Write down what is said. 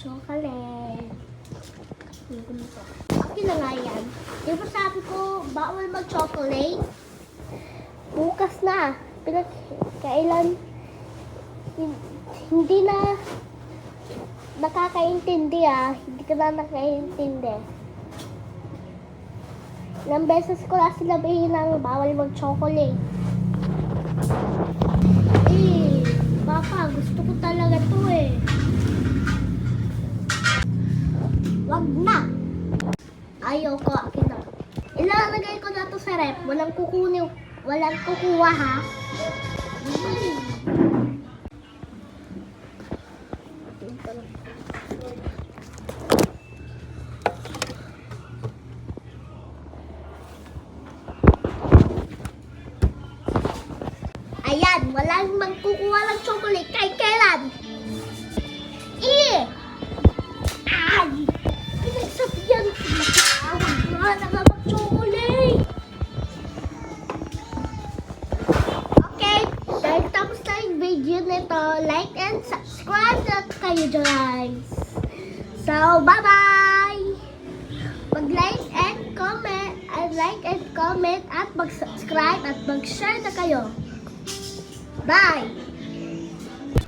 chocolate. Okay na nga yan. Di ba sabi ko, bawal mag-chocolate? Bukas na. Kailan hindi na nakakaintindi Hindi ka na nakakaintindi. Ilang beses ko na sinabihin ng bawal mag-chocolate. Papa, gusto ko talaga to Wag na. Ayaw ko, akin na. Ilalagay ko na to sa rep. Walang kukuha Ayan, walang magkukuha ng chocolate kahit kailan. Ay! Pinagsabihan ko na mag-chocolate. Okay, dahil tapos na yung video nito, like and subscribe na kayo guys. So, bye-bye! Mag-like and comment at mag-subscribe at mag-share na kayo. Bye!